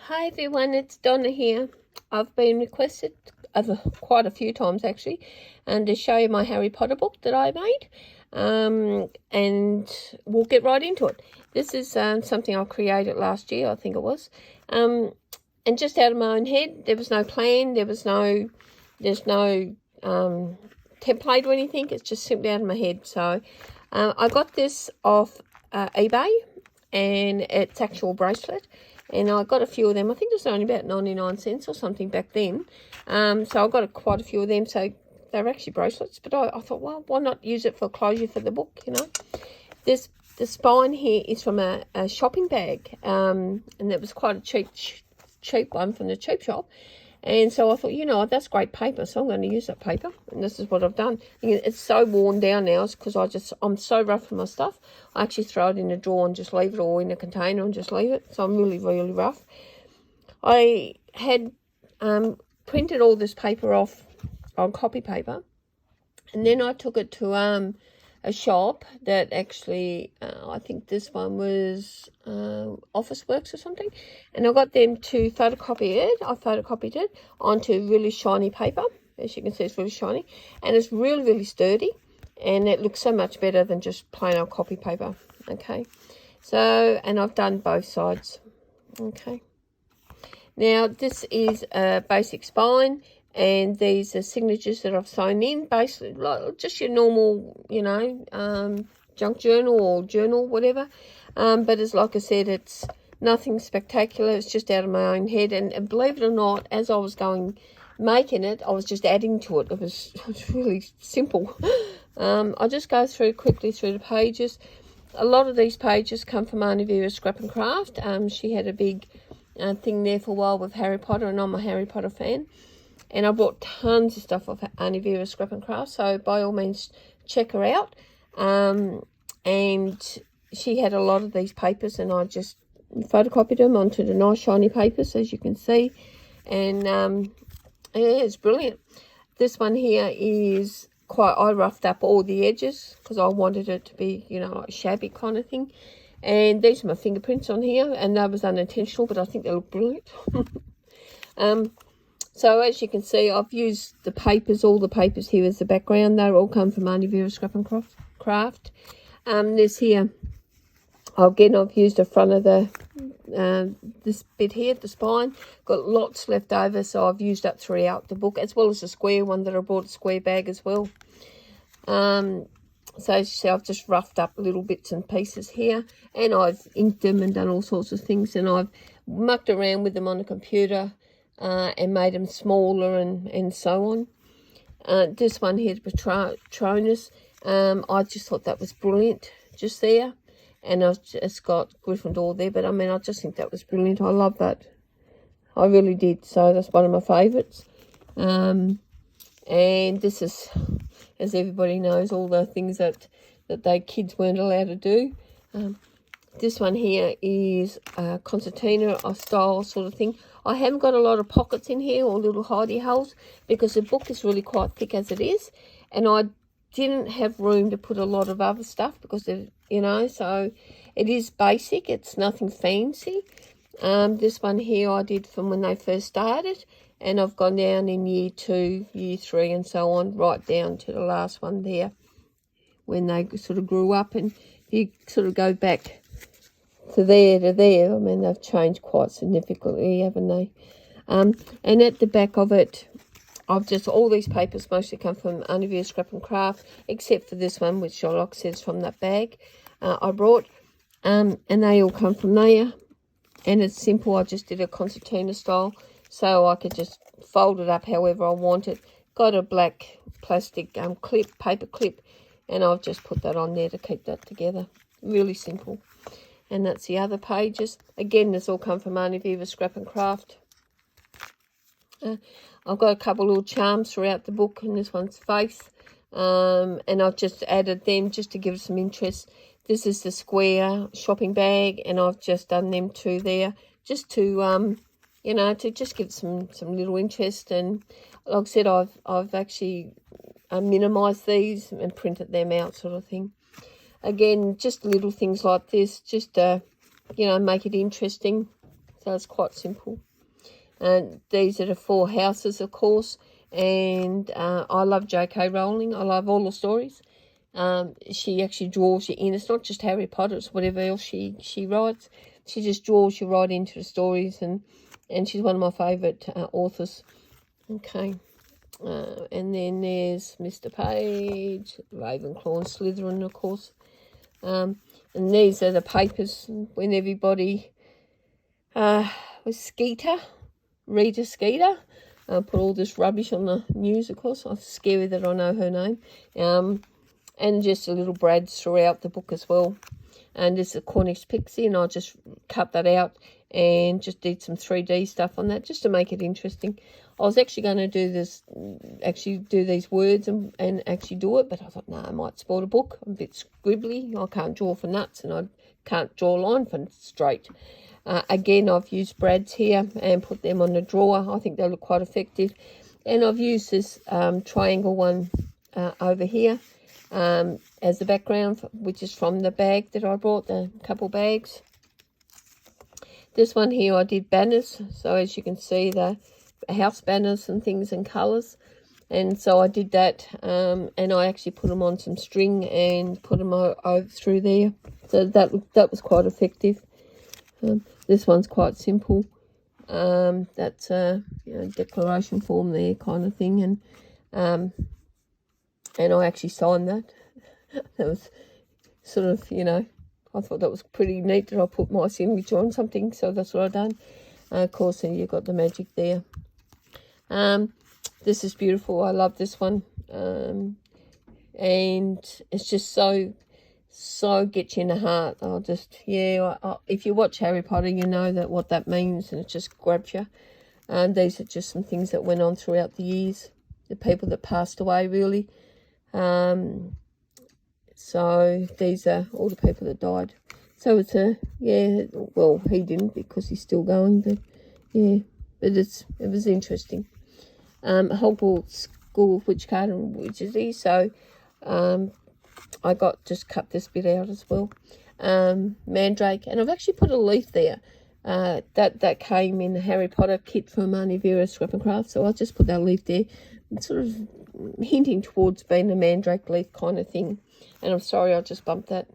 Hi everyone, it's Donna here. I've been requested quite a few times actually, and to show you my Harry Potter book that I made, and we'll get right into it. This is something I created last year, I think it was, and just out of my own head. There was no plan, there's no template or anything. It's just simply out of my head. So I got this off eBay, and it's actual bracelet. And I got a few of them. I think it was only about 99 cents or something back then. So I got quite a few of them. So they're actually bracelets. But I thought, well, why not use it for closure for the book, you know. The spine here is from a shopping bag. And it was quite a cheap one from the cheap shop. And so I thought, you know, that's great paper, so I'm going to use that paper. And this is what I've done. It's so worn down now because I'm so rough with my stuff. I actually throw it in a drawer and just leave it, or in a container and just leave it. So I'm really, really rough. I had printed all this paper off on copy paper. And then I took it to a shop that actually, I think this one was Officeworks or something, and I got them to photocopy it. I photocopied it onto really shiny paper. As you can see, it's really shiny, and it's really, really sturdy, and it looks so much better than just plain old copy paper. Okay, so, and I've done both sides. Okay, now this is a basic spine. And these are signatures that I've sewn in, basically like just your normal, you know, junk journal or journal, whatever. But it's like I said, it's nothing spectacular. It's just out of my own head. And believe it or not, as I was making it, I was just adding to it. It was really simple. I'll just go quickly through the pages. A lot of these pages come from Auntie Vera's Scrap and Craft. She had a big thing there for a while with Harry Potter, and I'm a Harry Potter fan. And I bought tons of stuff off Auntie Vera's Scrap and Craft, so by all means check her out. And she had a lot of these papers, and I just photocopied them onto the nice shiny papers, as you can see. And yeah, it's brilliant. This one here is I roughed up all the edges because I wanted it to be, you know, like shabby kind of thing. And these are my fingerprints on here, and that was unintentional, but I think they look brilliant. So as you can see, I've used the papers, all the papers here as the background. They all come from Auntie Vera's Scrap and Craft. This here, again, I've used the front of the this bit here, the spine. Got lots left over, so I've used that throughout the book, as well as the square one that I bought, a square bag as well. So as you see, I've just roughed up little bits and pieces here, and I've inked them and done all sorts of things, and I've mucked around with them on the computer. And made them smaller and so on. This one here, Patronus, I just thought that was brilliant just there. And it's got Gryffindor there, but I mean, I just think that was brilliant. I love that. I really did. So that's one of my favourites. And this is, as everybody knows, all the things that they kids weren't allowed to do. This one here is a concertina style sort of thing. I haven't got a lot of pockets in here or little hidey holes because the book is really quite thick as it is. And I didn't have room to put a lot of other stuff because, you know, so it is basic. It's nothing fancy. This one here I did from when they first started. And I've gone down in year 2, year 3 and so on, right down to the last one there when they sort of grew up. And you sort of go back to there, I mean, they've changed quite significantly, haven't they? And at the back of it, I've just, all these papers mostly come from Auntie Vera's Scrap and Craft, except for this one, which Sherlock says from that bag I brought. And they all come from there. And it's simple. I just did a concertina style, so I could just fold it up however I want it. Got a black plastic paper clip, and I've just put that on there to keep that together. Really simple. And that's the other pages. Again, this all come from Auntie Vera's Scrap and Craft. I've got a couple little charms throughout the book, and this one's Faith. And I've just added them just to give it some interest. This is the square shopping bag, and I've just done them two there, just to, you know, to just give some little interest. And like I said, I've actually minimised these and printed them out, sort of thing. Again, just little things like this, just you know, make it interesting. So it's quite simple. And these are the 4 houses, of course. And I love J.K. Rowling. I love all the stories. She actually draws you in. It's not just Harry Potter. It's whatever else she writes. She just draws you right into the stories. And she's one of my favourite authors. Okay. And then there's Mr. Page, Ravenclaw and Slytherin, of course. And these are the papers when everybody was Skeeter, Rita Skeeter. Put all this rubbish on the news, of course. I'm scary that I know her name. And just a little Brads throughout the book as well. And this is a Cornish Pixie, and I just cut that out and just did some 3D stuff on that just to make it interesting. I was actually going to do this, actually do these words and actually do it, but I thought, no, I might spoil the book. I'm a bit scribbly. I can't draw for nuts, and I can't draw a line for straight. Again, I've used Brads here and put them on the drawer. I think they look quite effective. And I've used this triangle one over here as the background, which is from the bag that I brought, the couple bags. This one here I did banners, so as you can see the house banners and things and colours, and so I did that, and I actually put them on some string and put them over through there, so that was quite effective. This one's quite simple. That's a declaration form there kind of thing, and I actually signed that. That was sort of, I thought that was pretty neat that I put my signature on something, so that's what I've done. Of course, and you've got the magic there. This is beautiful. I love this one. And it's just so gets you in the heart. If you watch Harry Potter, you know what that means, and it just grabs you. And these are just some things that went on throughout the years. The people that passed away, really. So these are all the people that died. So it's well, he didn't because he's still going, but it was interesting. Hogwarts School of Witch Card and Wizardry. So I just cut this bit out as well. Mandrake, and I've actually put a leaf there. That came in the Harry Potter kit from Auntie Vera Scrap and Craft. So I'll just put that leaf there. It's sort of hinting towards being a mandrake leaf kind of thing. And I'm sorry, I just bumped that.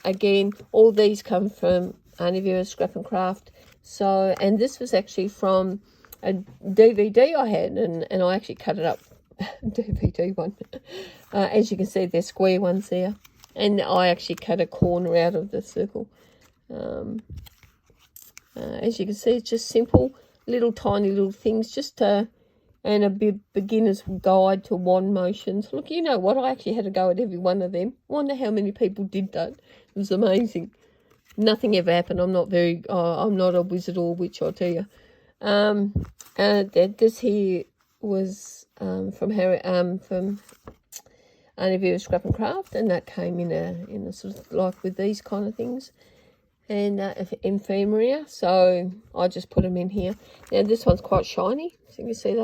Again, all these come from Auntie Vera Scrap and Craft. So, and this was actually from a DVD I had, and I actually cut it up. DVD one. As you can see, they're square ones there. And I actually cut a corner out of the circle. As you can see, it's just simple, tiny little things, just and a beginner's guide to wand motions. Look, you know what? I actually had to go at every one of them. I wonder how many people did that. It was amazing. Nothing ever happened. I'm not a wizard or witch, I'll tell you. This here was from Auntie Vera Scrap and Craft, and that came in a sort of like with these kind of things, and ephemeria. So I just put them in here. Now this one's quite shiny, so you can see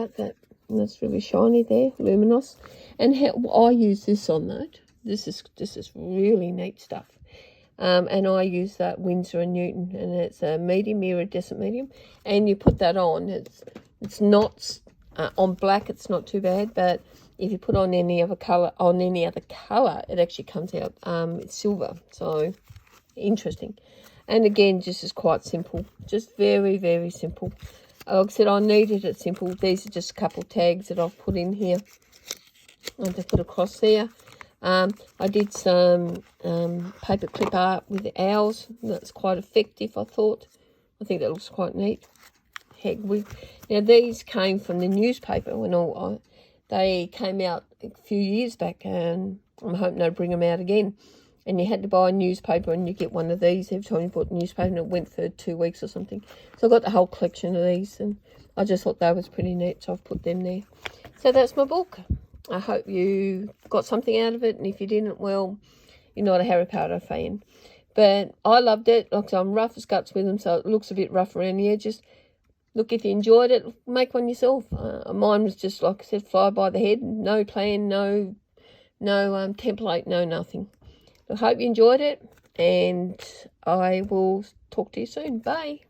that's really shiny there, luminous. And how I use this on that. This is really neat stuff. And I use that Winsor & Newton, and it's a medium, iridescent medium. And you put that on. It's not on black. It's not too bad, but if you put on any other color, it actually comes out it's silver. So interesting. And again, just is quite simple. Just very, very simple. Like I said, I needed it simple. These are just a couple tags that I've put in here. I'll just put across there. I did some paper clip art with the owls. That's quite effective, I thought. I think that looks quite neat. Now, these came from the newspaper when they came out a few years back, and I'm hoping they'll bring them out again. And you had to buy a newspaper, and you get one of these every time you bought a newspaper, and it went for 2 weeks or something. So I got the whole collection of these, and I just thought that was pretty neat, so I've put them there. So that's my book. I hope you got something out of it, and if you didn't, well, you're not a Harry Potter fan. But I loved it. Like I said, I'm rough as guts with them, so it looks a bit rough around the edges. Look, if you enjoyed it, make one yourself. Mine was just, like I said, fly by the head. No plan, no template, no nothing. I hope you enjoyed it, and I will talk to you soon. Bye.